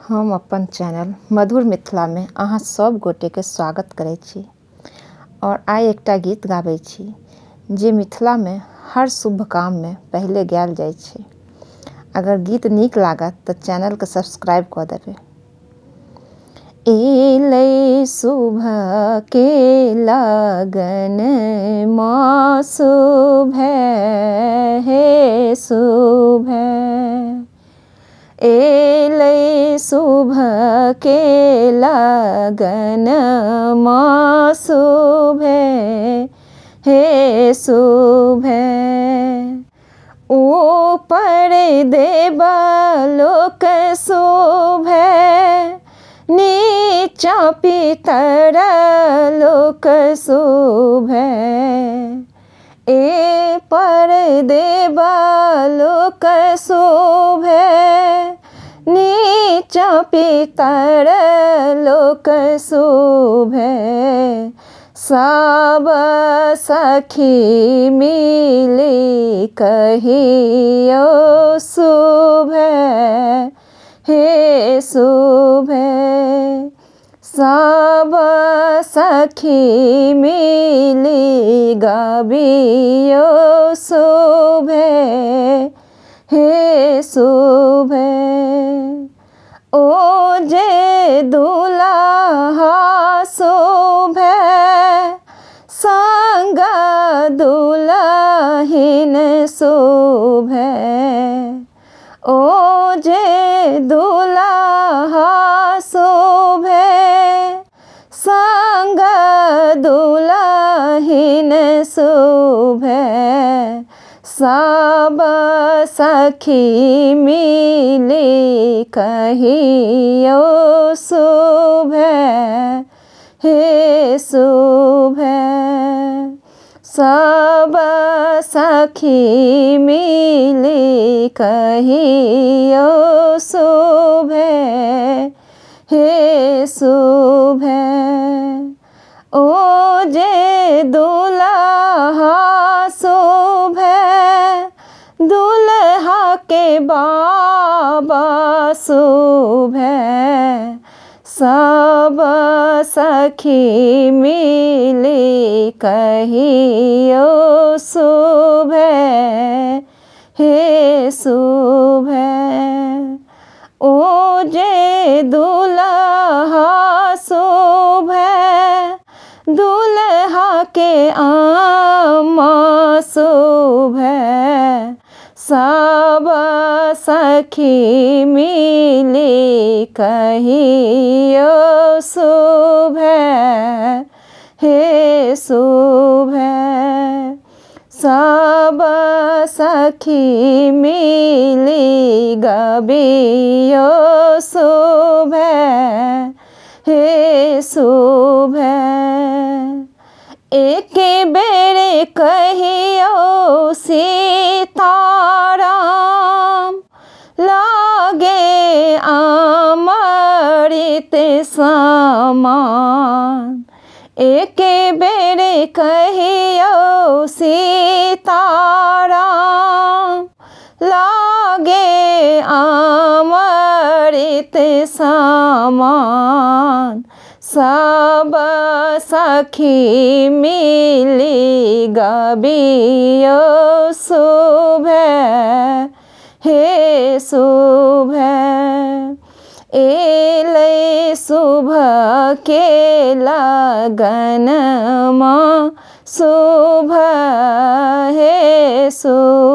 हम अपन चैनल मधुर मिथिला में अहाँ सब गोटे के स्वागत करै छी और आइ एकटा गीत गाबै छी जे मिथिला में हर शुभ काम में पहले गायल जाइ छै। अगर गीत नीक लागत तो चैनल के सब्सक्राइब कऽ देबै। एलै शुभ के लगन माँ शुभ हे शुभ एलै शुभ के लगन माँ शुभ हे शुभ ऊपर देवलोक शुभ नीचा पितर लोक शुभ ए पर देवलोक शुभ नीचा पितर लोक शुभ सब सखी मिली कहियो शुभ हे शुभ सब सखी मिली गाबियो शुभ हे शुभ ओ जे दुल्हा शुभ संग दुल्हिन शुभ ओ जे दुल्हा शुभ संग दुल्हिन शुभ सब सखी मिली कहियो शुभ हे शुभ सब सखी मिली कहियो शुभ हे शुभ ओ जे दुल्हा शुभ दुल्हा के बाबा शुभ सब सखी मिली कहियो शुभ हे शुभ ओ जे दुल्हा शुभ दुल्हा के आमा शुभ सब सखी मिली कहियो शुभ हे शुभ सब सखी मिली गाबियो शुभ हे शुभ एक बेर कहियो सीताराम लागे अमृत समान एक बेर कहियो सीताराम लागे अमृत समान सब सखी मिली गाबियो शुभ हे शुभ एलै शुभ के लगन माँ शुभ हे शुभ।